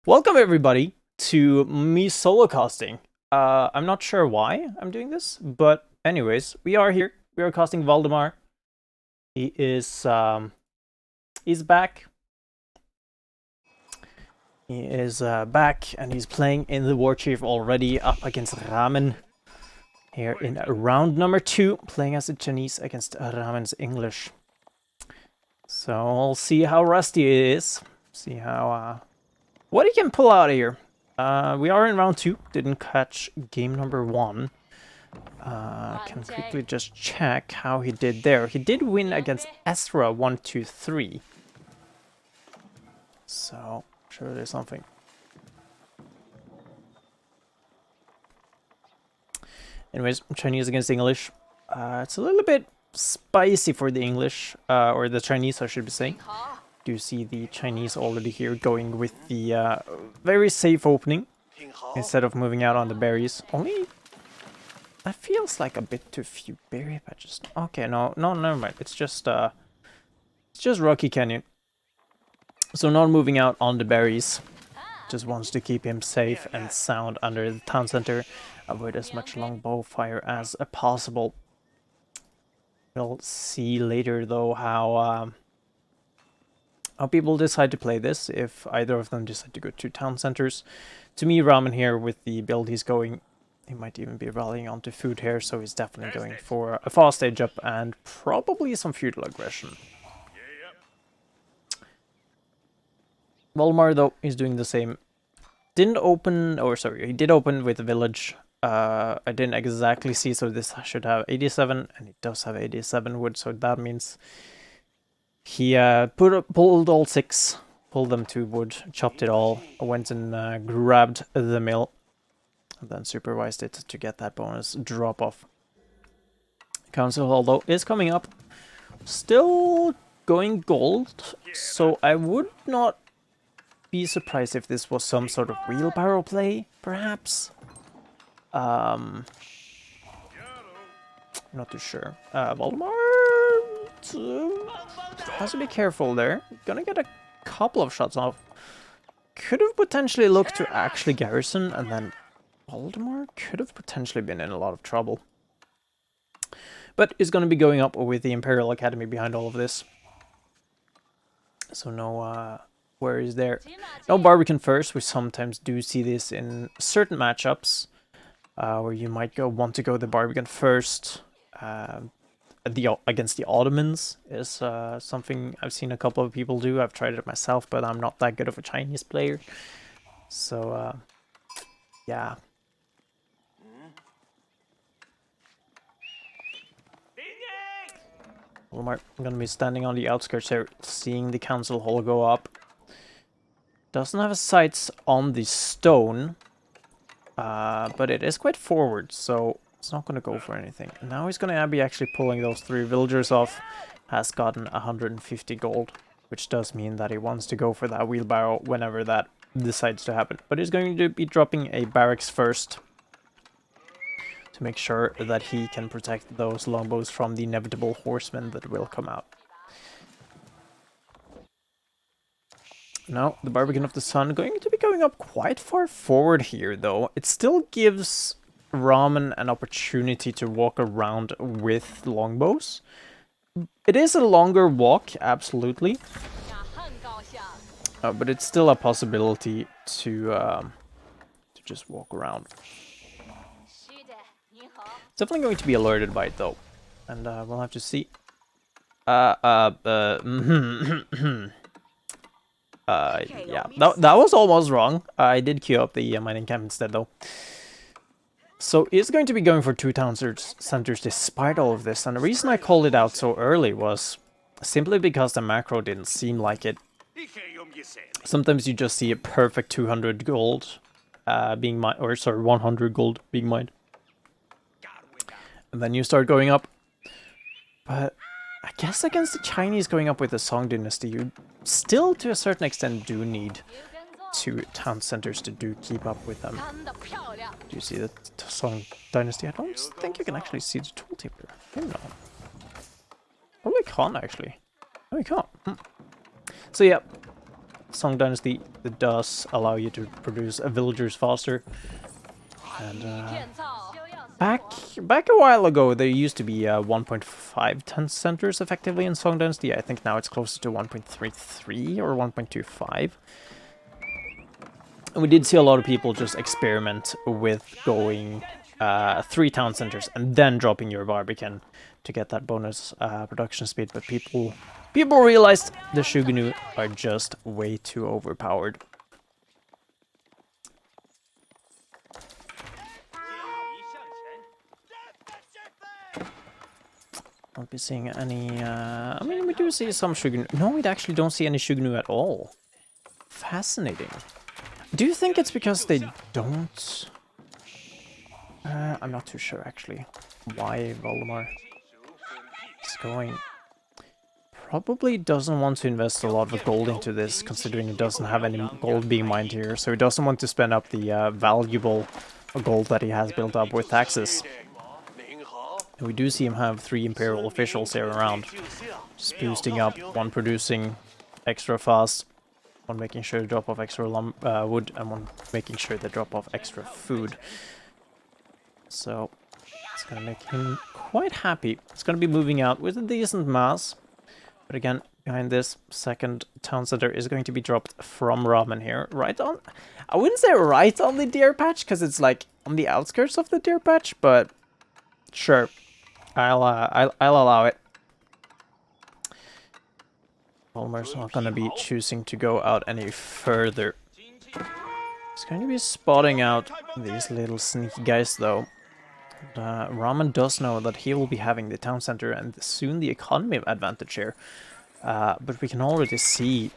Welcome everybody to me solo casting. I'm not sure why I'm doing this, but anyways, we are here. We are casting Valdemar. He is he's back. He is back and he's playing in the Warchief already up against Ramen. Here in round number 2, playing as a Chinese against Ramen's English. So we'll see how rusty it is. See how what he can pull out here. We are in round 2. Didn't catch game number 1. Can quickly just check how he did there. He did win against Ezra123. So, sure there's something. Anyways, Chinese against English. It's a little bit spicy for the English, or the Chinese I should be saying. Do see the Chinese already here going with the very safe opening instead of moving out on the berries. Only that feels like a bit too few berry patches. Okay, no, never mind. It's just Rocky Canyon. So not moving out on the berries. Just wants to keep him safe and sound under the town center. Avoid as much longbow fire as possible. We'll see later though how people decide to play this, if either of them decide to go to town centers. To me, Ramen here, with the build he's going, he might even be rallying onto food here, so he's definitely going for a fast age up and probably some feudal aggression. Valdemar, though, is doing the same. Didn't open, or sorry, he did open with a village. I didn't exactly see, so this should have 87, and it does have 87 wood, so that means he pulled all 6, pulled them to wood, chopped it all, went and grabbed the mill, and then supervised it to get that bonus drop off. Council Hall, though, is coming up. Still going gold, so I would not be surprised if this was some sort of wheelbarrow play, perhaps. Not too sure. Valdemar has to be careful there. Gonna get a couple of shots off. Could have potentially looked to actually garrison, and then Valdemar could have potentially been in a lot of trouble. But is going to be going up with the Imperial Academy behind all of this. So no worries there. No Barbican first. We sometimes do see this in certain matchups, where you might want to go the Barbican first. Against the Ottomans is something I've seen a couple of people do. I've tried it myself, but I'm not that good of a Chinese player. So, yeah. I'm going to be standing on the outskirts here, seeing the council hall go up. Doesn't have sights on the stone, but it is quite forward, so it's not going to go for anything. Now he's going to be actually pulling those 3 villagers off. Has gotten 150 gold, which does mean that he wants to go for that wheelbarrow whenever that decides to happen. But he's going to be dropping a barracks first to make sure that he can protect those longbows from the inevitable horsemen that will come out. Now, the Barbican of the Sun going to be going up quite far forward here, though. It still gives Ramen an opportunity to walk around with longbows. It is a longer walk, absolutely, but it's still a possibility to just walk around. It's definitely going to be alerted by it, though, and we'll have to see. Yeah, that was almost wrong. I did queue up the mining camp instead, though. So he's going to be going for 2 town centers despite all of this, and the reason I called it out so early was simply because the macro didn't seem like it. Sometimes you just see a perfect 200 gold being mined, or sorry, 100 gold being mined, and then you start going up. But I guess against the Chinese going up with the Song Dynasty, you still to a certain extent do need 2 town centers to keep up with them. Do you see the Song Dynasty? I don't think you can actually see the tooltip here. Maybe not. Probably can't actually. No, you can't. So yeah, Song Dynasty that does allow you to produce villagers faster. And back a while ago, there used to be 1.5 ton centers effectively in Song Dynasty. I think now it's closer to 1.33 or 1.25. And we did see a lot of people just experiment with going 3 town centers and then dropping your Barbican to get that bonus production speed. But people realized the Shuganu are just way too overpowered. Won't be seeing any, I mean, we do see some Shuganu. No, we actually don't see any Shuganu at all. Fascinating. Do you think it's because they don't... I'm not too sure, actually, why Valdemar is going. Probably doesn't want to invest a lot of gold into this, considering he doesn't have any gold being mined here. So he doesn't want to spend up the valuable gold that he has built up with taxes. And we do see him have 3 Imperial officials here around. Just boosting up, one producing extra fast, one making sure to drop off extra wood, and one making sure they drop off extra food. So it's going to make him quite happy. It's going to be moving out with a decent mass. But again, behind this second town center is going to be dropped from Ramen here. Right on... I wouldn't say right on the deer patch, because it's like on the outskirts of the deer patch, but sure. I'll allow it. Valdemar's not going to be choosing to go out any further. He's going to be spotting out these little sneaky guys, though. And, Ramen does know that he will be having the town center and soon the economy advantage here. But we can already see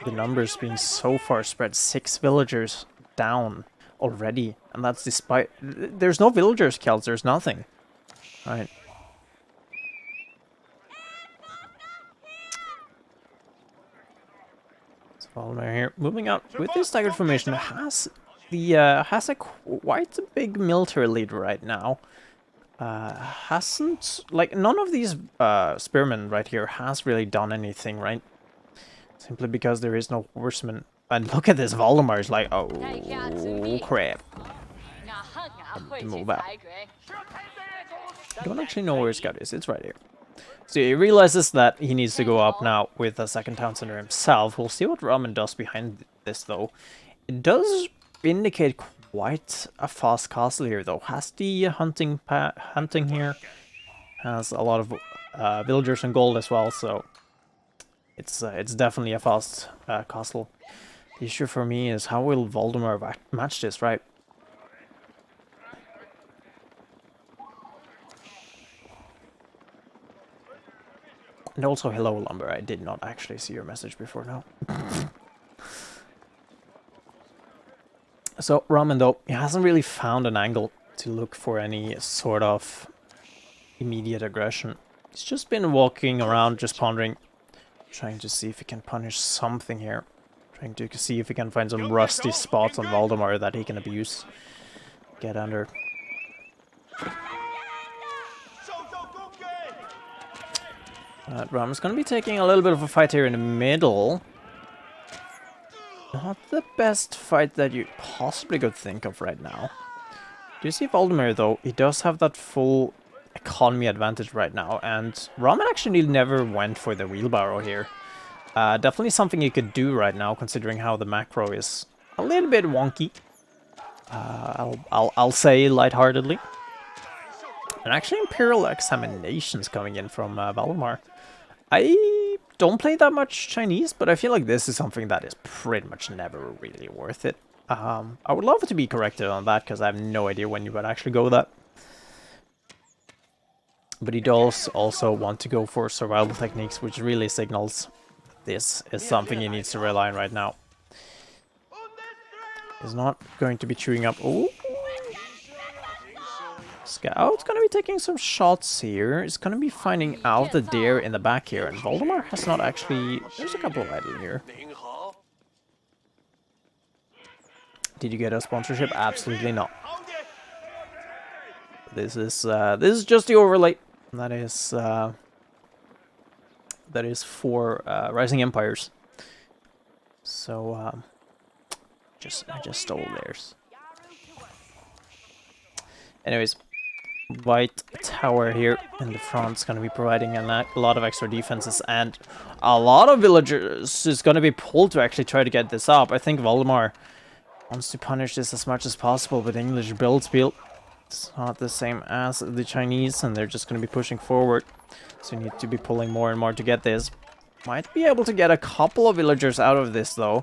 the numbers being so far spread. 6 villagers down already. And that's despite... There's no villagers killed, there's nothing. Right. Valdemar here, moving out with this staggered formation, has a quite a big military lead right now. Hasn't, like, none of these spearmen right here has really done anything, right? Simply because there is no horseman. And look at this, Valdemar is like, oh crap. To move out. I don't actually know where Scout is, it's right here. So he realizes that he needs to go up now with a second town center himself. We'll see what Ramen does behind this, though. It does indicate quite a fast castle here, though. Has the hunting here. Has a lot of villagers and gold as well, so it's definitely a fast castle. The issue for me is how will Valdemar match this, right? And also, hello, Lumber. I did not actually see your message before now. So, Ramen, though, he hasn't really found an angle to look for any sort of immediate aggression. He's just been walking around, just pondering, trying to see if he can punish something here. Trying to see if he can find some rusty spots on Valdemar that he can abuse. Get under. Ramen's going to be taking a little bit of a fight here in the middle. Not the best fight that you possibly could think of right now. Do you see Valdemar, though? He does have that full economy advantage right now, and Ramen actually never went for the wheelbarrow here. Definitely something you could do right now, considering how the macro is a little bit wonky. I'll say lightheartedly. And actually Imperial Examinations coming in from Valdemar. I don't play that much Chinese, but I feel like this is something that is pretty much never really worth it. I would love to be corrected on that, because I have no idea when you would actually go that. But he does also want to go for survival techniques, which really signals this is something he needs to rely on right now. He's not going to be chewing up... Oh! Scout's gonna be taking some shots here. He's gonna be finding out the deer in the back here, and Valdemar has not actually... There's a couple of idle here. Did you get a sponsorship? Absolutely not. This is just the overlay. That is for Rising Empires. So, I just stole theirs. Anyways, White Tower here in the front is going to be providing a lot of extra defenses, and a lot of villagers is going to be pulled to actually try to get this up. I think Valdemar wants to punish this as much as possible with English build speed. It's not the same as the Chinese, and they're just going to be pushing forward. So you need to be pulling more and more to get this. Might be able to get a couple of villagers out of this, though.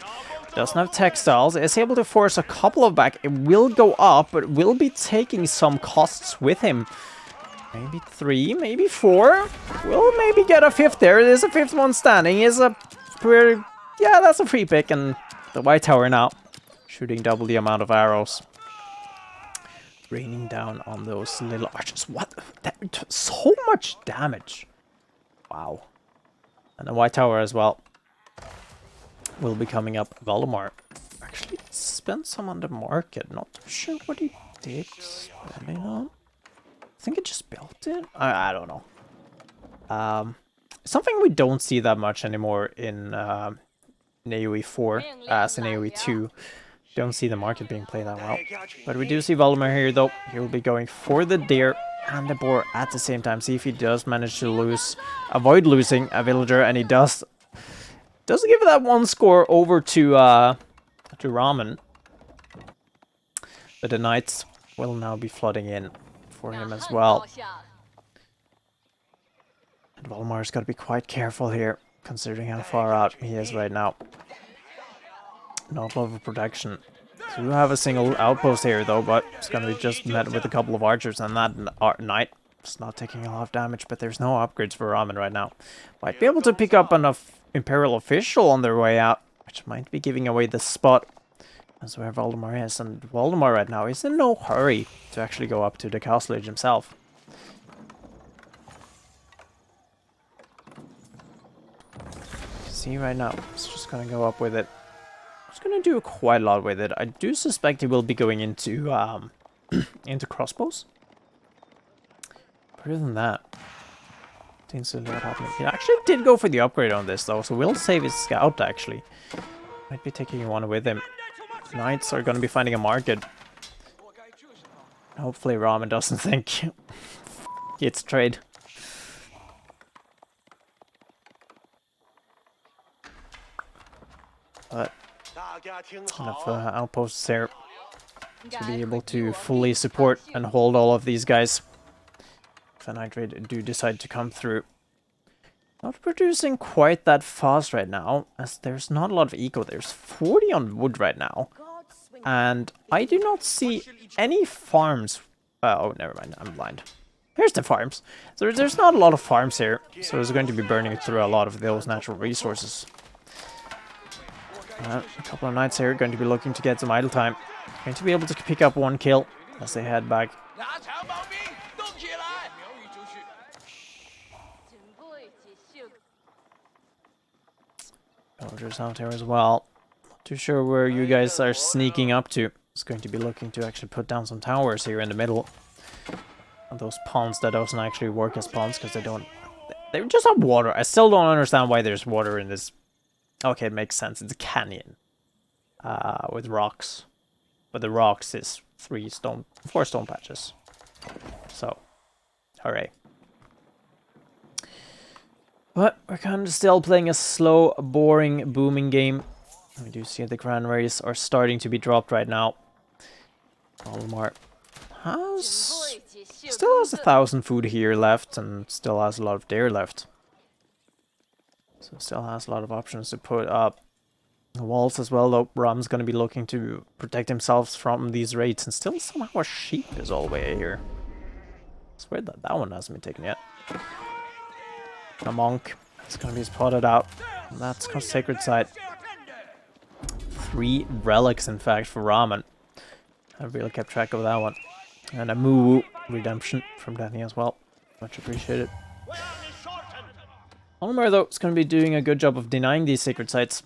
Doesn't have textiles. Is able to force a couple of back. It will go up, but will be taking some costs with him. Maybe 3, maybe 4. We'll maybe get a 5th there. There's a 5th one standing. Is a pretty... Yeah, that's a free pick. And the White Tower now shooting double the amount of arrows. Raining down on those little archers. What? So much damage. Wow. And the White Tower as well will be coming up. Valdemar actually spent some on the market. Not too sure what he did spending on. I think he just built it. I don't know. Something we don't see that much anymore in AoE 4 as in AoE 2. Don't see the market being played that well. But we do see Valdemar here, though. He will be going for the deer and the boar at the same time. See if he does manage to avoid losing a villager, and he does give that one score over to Ramen. But the knights will now be flooding in for him as well. And Valdemar's got to be quite careful here, considering how far out he is right now. Not a lot of protection. So we have a single outpost here, though, but it's going to be just met with a couple of archers, and that knight is not taking a lot of damage, but there's no upgrades for Ramen right now. Might be able to pick up enough Imperial official on their way out, which might be giving away the spot. That's where Valdemar is, and Valdemar right now is in no hurry to actually go up to the castle age himself. See right now, it's just going to go up with it. It's going to do quite a lot with it. I do suspect he will be going into into crossbows. Other than that, didn't see a lot happening. He actually did go for the upgrade on this, though, so we'll save his scout, actually. Might be taking one with him. Knights are going to be finding a market. Hopefully Ramen doesn't think it's trade. But enough outposts there to be able to fully support and hold all of these guys. If an Nitrate do decide to come through. Not producing quite that fast right now, as there's not a lot of eco. There's 40 on wood right now. And I do not see any farms. Oh, never mind, I'm blind. Here's the farms. So there's not a lot of farms here, so it's going to be burning through a lot of those natural resources. A couple of knights here going to be looking to get some idle time. Going to be able to pick up one kill as they head back. Villagers out here as well. Not too sure where you guys are sneaking up to. It's going to be looking to actually put down some towers here in the middle. And those ponds that doesn't actually work as ponds because they don't... They just have water. I still don't understand why there's water in this. Okay, it makes sense. It's a canyon with rocks. But the rocks is 4 stone patches. So, hooray. But we're kind of still playing a slow, boring, booming game. We do see the Grand Rays are starting to be dropped right now. Valdemar still has 1,000 food here left and still has a lot of deer left. So still has a lot of options to put up. Walls as well, though. Ram's going to be looking to protect himself from these raids, and still somehow a sheep is all the way here. I swear that that one hasn't been taken yet. A monk. It's going to be spotted out. That's Sacred Site. 3 relics, in fact, for Ramen. I really kept track of that one. And a Moo redemption from Danny as well. Much appreciated. Valdemar, though, is going to be doing a good job of denying these sacred sites.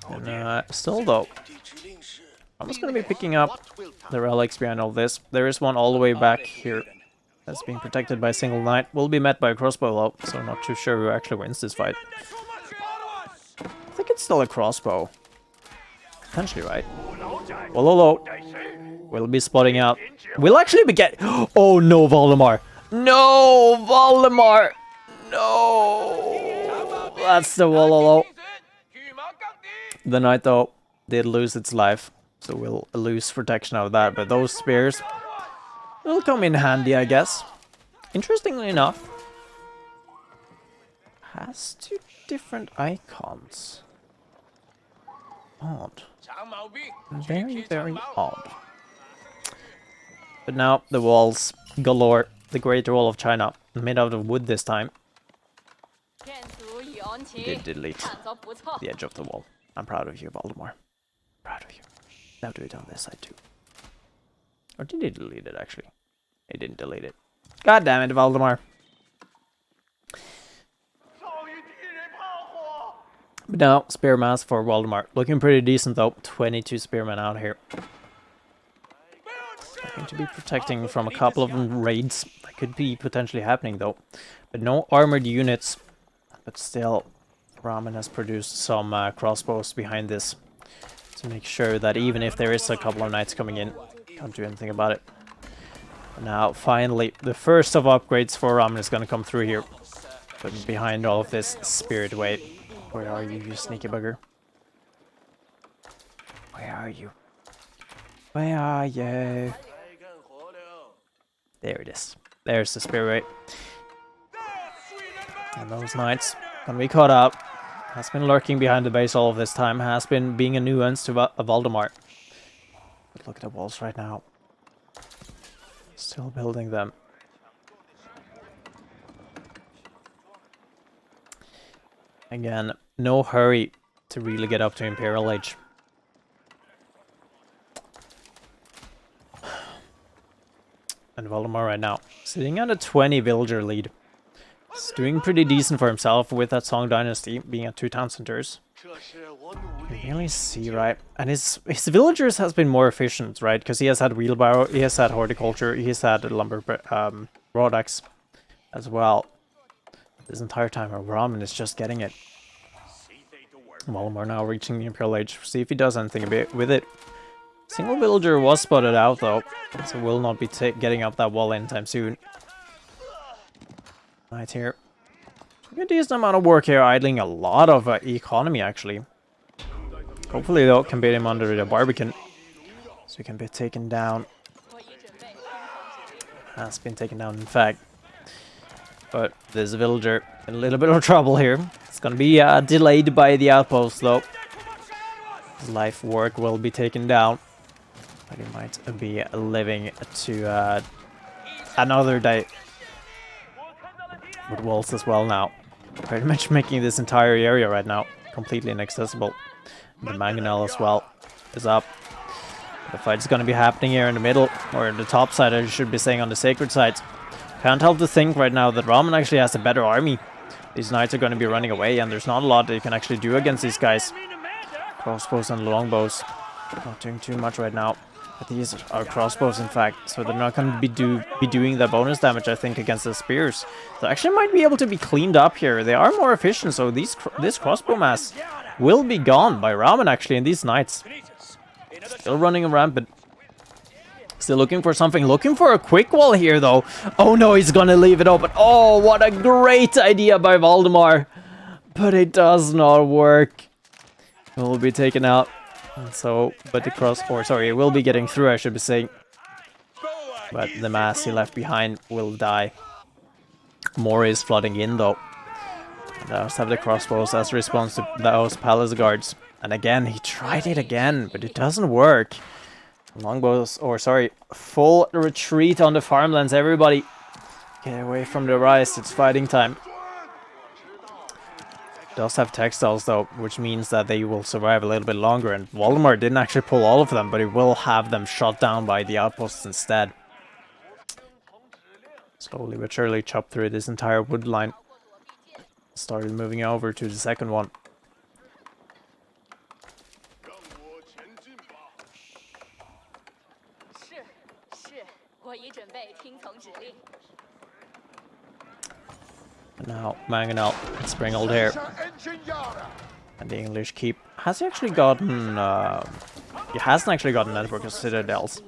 And still, though, I'm just going to be picking up the relics behind all this. There is one all the way back here that's being protected by a single knight. Will be met by a crossbow, though, so I'm not too sure who actually wins this fight. it's still a crossbow. Potentially, right? Wololo will be spotting out. We'll actually be getting... Oh no, Valdemar! No, Valdemar! No! That's the Wololo. The knight, though, did lose its life. So we'll lose protection of that. But those spears will come in handy, I guess. Interestingly enough, has two different icons. Odd. Very, very odd. But now the walls galore. The Great Wall of China, made out of wood this time. Did delete the edge of the wall. I'm proud of you, Valdemar. Proud of you. Now do it on this side too. Or did he delete it actually? He didn't delete it. God damn it, Valdemar. But now, spear mass for Valdemar. Looking pretty decent though. 22 spearmen out here. Going to be protecting from a couple of raids that could be potentially happening though. But no armored units. But still, Ramen has produced some crossbows behind this. To make sure that even if there is a couple of knights coming in, can't do anything about it. Now, finally, the first of upgrades for Ramen is going to come through here. But behind all of this spirit wave. Where are you, you sneaky bugger? Where are you? Where are you? There it is. There's the spirit wave. And those knights gonna be caught up. Has been lurking behind the base all of this time. Has been being a nuisance to Valdemar. But look at the walls right now. Still building them. Again, no hurry to really get up to Imperial Age. And Valdemar right now, sitting at a 20 villager lead. He's doing pretty decent for himself with that Song Dynasty being at 2 town centers. You can really see, right? And his villagers has been more efficient, right? Because he has had wheelbarrow, he has had horticulture, he has had lumber products as well. This entire time, Ramen is just getting it. Valdemar now reaching the Imperial Age. See if he does anything a bit with it. Single villager was spotted out though, so will not be getting up that wall anytime soon. Right here. A decent amount of work here, idling a lot of economy actually. Hopefully though, can beat him under the Barbican. So he can be taken down. Has been taken down in fact. But this villager in a little bit of trouble here. It's gonna be delayed by the outpost though. His life work will be taken down. But he might be living to another day. With walls as well now. Pretty much making this entire area right now completely inaccessible. The mangonel as well is up. The fight's gonna be happening here in the middle, or in the top side, I should be saying on the sacred side. Can't help to think right now that Ramen actually has a better army. These knights are gonna be running away, and there's not a lot that you can actually do against these guys. Crossbows and longbows. Not doing too much right now. But these are crossbows, in fact, so they're not going to be doing the bonus damage, I think, against the spears. They actually might be able to be cleaned up here. They are more efficient, so this crossbow mass will be gone by Ramen, actually, and these knights. Still running around, but still looking for something. Looking for a quick wall here, though. Oh, no, he's going to leave it open. Oh, what a great idea by Valdemar. But it does not work. It will be taken out. So, but the it will be getting through, I should be saying. But the mass he left behind will die. More is flooding in, though. Does have the crossbows as response to those palace guards. And again, he tried it again, but it doesn't work. Longbows, full retreat on the farmlands, everybody. Get away from the rise, it's fighting time. Does have textiles though, which means that they will survive a little bit longer, and Valdemar didn't actually pull all of them, but he will have them shot down by the outposts instead. Slowly but surely chop through this entire wood line. Started moving over to the second one. Now, Mangonel, Springold here. And the English keep has he actually gotten he hasn't actually gotten network of citadels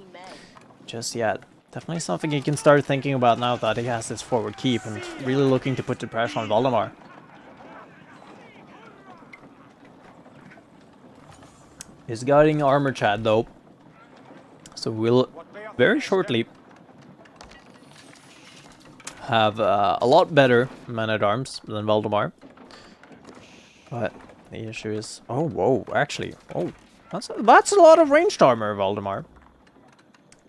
just yet. Definitely something he can start thinking about now that he has this forward keep and really looking to put the pressure on Valdemar. He's guarding armor Chad though, so we'll very shortly have a lot better men-at-arms than Valdemar. But the issue is, oh whoa, actually, oh, that's a lot of ranged armor, Valdemar.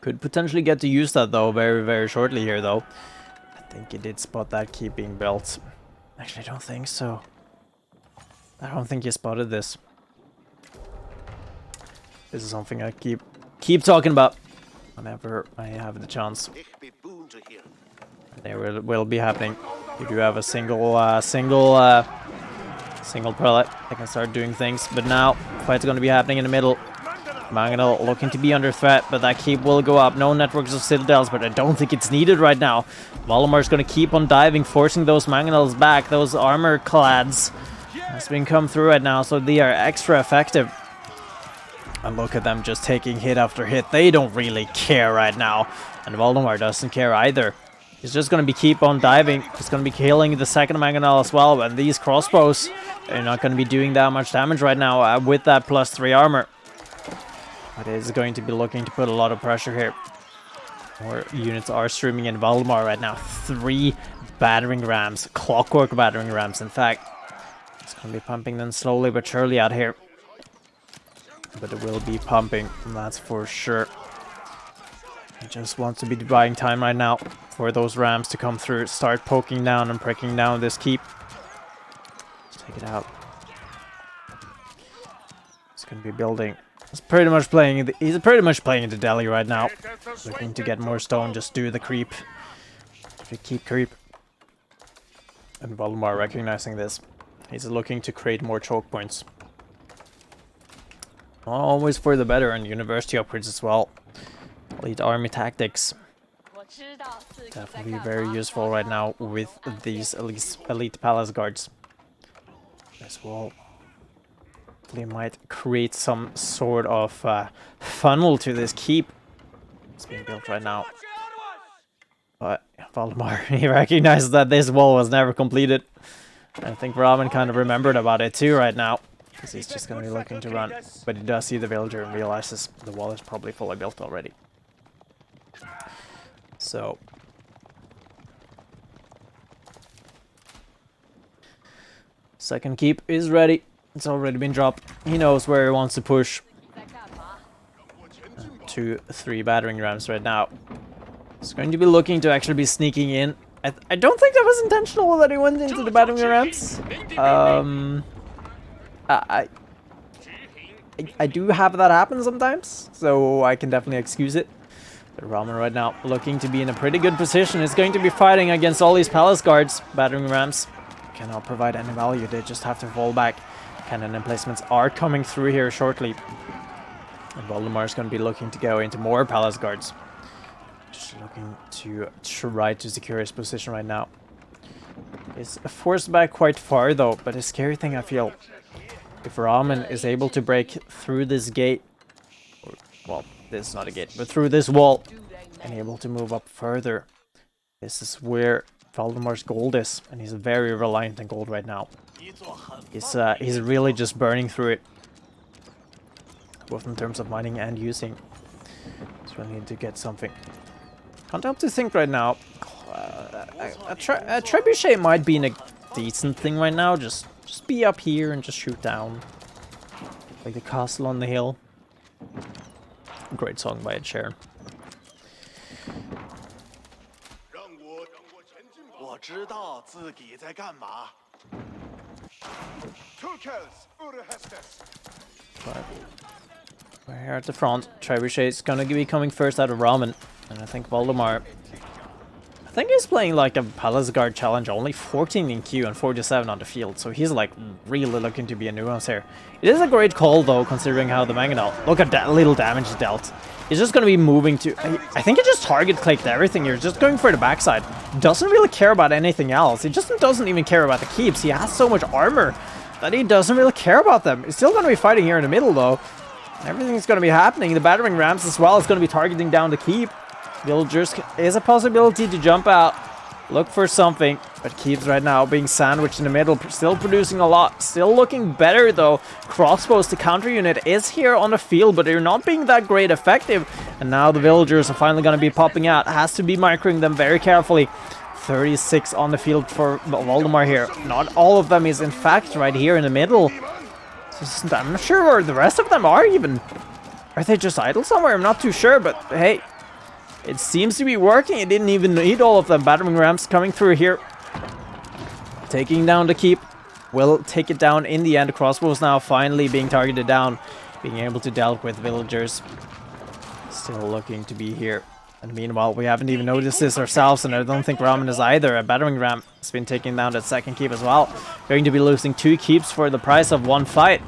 Could potentially get to use that though very shortly here though. I think he did spot that keep being built. Actually, I don't think so. I don't think he spotted this. This is something I keep talking about whenever I have the chance. They will be happening. You do have a single prelate that can start doing things, but now fight's going to be happening in the middle. Mangonel looking to be under threat, but that keep will go up. No networks of citadels, but I don't think it's needed right now. Valdemar's going to keep on diving, forcing those Mangonels back. Those armor clads has been come through right now, so they are extra effective. And look at them just taking hit after hit. They don't really care right now, and Valdemar doesn't care either. He's just going to be keep on diving. He's going to be killing the second Mangonel as well, and these crossbows are not going to be doing that much damage right now with that +3 armor. But it is going to be looking to put a lot of pressure here. More units are streaming in Valdemar right now. 3 battering rams, clockwork battering rams, in fact. It's going to be pumping them slowly but surely out here. But it will be pumping, that's for sure. He just wants to be buying time right now for those rams to come through, start poking down and pricking down this keep. Let's take it out. It's going to be building. He's pretty much playing the deli right now. Looking to get more stone, just do the creep. Keep creep. And Valdemar recognizing this. He's looking to create more choke points. Always for the better, and university upgrades as well. Elite army tactics. Definitely very useful right now with these elite palace guards. As well. They might create some sort of funnel to this keep. It's being built right now. But Valdemar, he recognizes that this wall was never completed. I think Ramen kind of remembered about it too right now. Because he's just going to be looking to run. But he does see the villager and realizes the wall is probably fully built already. So. Second keep is ready. It's already been dropped. He knows where he wants to push. 2, 3 battering rams right now. He's going to be looking to actually be sneaking in. I don't think that was intentional that he went into the battering rams. I do have that happen sometimes, so I can definitely excuse it. But Ramen right now looking to be in a pretty good position. Is going to be fighting against all these palace guards. Battering rams cannot provide any value. They just have to fall back. Cannon emplacements are coming through here shortly. And Valdemar is going to be looking to go into more palace guards. Just looking to try to secure his position right now. He's forced back quite far though, but the scary thing I feel, if Ramen is able to break through this gate, or, well, this is not a gate, but through this wall, and able to move up further, this is where Valdemar's gold is, and he's very reliant on gold right now. He's really just burning through it, both in terms of mining and using. So I need to get something. Can't help to think right now. A trebuchet might be in a decent thing right now. Just be up here and just shoot down, like the castle on the hill. Great song by Ed Sheeran. But we're here at the front. Trebuchet is gonna be coming first out of Ramen, and I think Valdemar. I think he's playing like a Palace Guard challenge, only 14 in queue and 47 on the field, so he's like really looking to be a nuance here. It is a great call though, considering how the Mangonel. Look at that little damage dealt. He's just going to be moving to... I think he just target clicked everything here, just going for the backside. Doesn't really care about anything else. He just doesn't even care about the keeps. He has so much armor that he doesn't really care about them. He's still going to be fighting here in the middle, though. Everything's going to be happening. The battering rams as well is going to be targeting down the keep. Villagers is a possibility to jump out, look for something, but keeps right now being sandwiched in the middle, still producing a lot, still looking better though. Crossbows, the counter unit is here on the field, but they're not being that great effective. And now the villagers are finally going to be popping out. Has to be microing them very carefully. 36 on the field for Valdemar here. Not all of them is in fact right here in the middle. I'm not sure where the rest of them are even. Are they just idle somewhere? I'm not too sure, but hey, it seems to be working. It didn't even need all of them. Battering rams coming through here. Taking down the keep. Will take it down in the end. Crossbows now finally being targeted down. Being able to deal with villagers. Still looking to be here. And meanwhile, we haven't even noticed this ourselves, and I don't think Ramen is either. A battering ram has been taking down that second keep as well. Going to be losing 2 keeps for the price of 1 fight.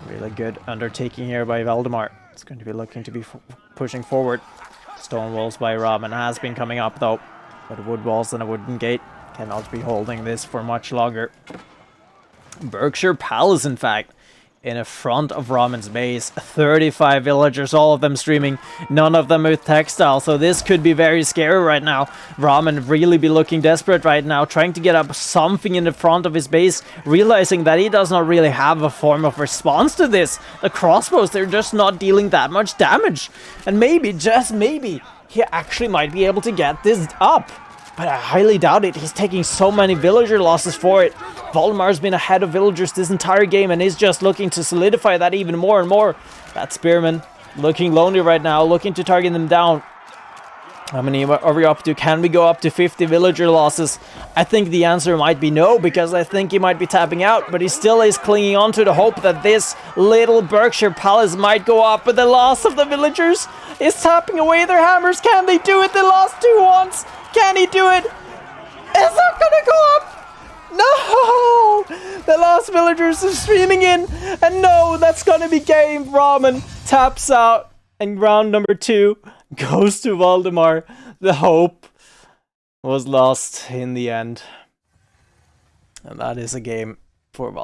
Really good undertaking here by Valdemar. It's going to be looking to be pushing forward. Stone walls by Ramen has been coming up though. But wood walls and a wooden gate cannot be holding this for much longer. Berkshire Palace, in fact, in front of Ramen's base. 35 villagers, all of them streaming, none of them with textile, so this could be very scary right now. Ramen really be looking desperate right now, trying to get up something in the front of his base, realizing that he does not really have a form of response to this. The crossbows, they're just not dealing that much damage. And maybe, just maybe, he actually might be able to get this up. But I highly doubt it. He's taking so many villager losses for it. Valdemar's been ahead of villagers this entire game and is just looking to solidify that even more and more. That spearman looking lonely right now, looking to target them down. How many are we up to? Can we go up to 50 villager losses? I think the answer might be no, because I think he might be tapping out, but he still is clinging on to the hope that this little Berkshire Palace might go up. But the loss of the villagers is tapping away their hammers. Can they do it? They lost 2 once. Can he do it? Is that gonna go up? No! The last villagers are streaming in, and no, that's gonna be game. Ramen taps out, and round number 2 goes to Valdemar. The hope was lost in the end. And that is a game for Valdemar.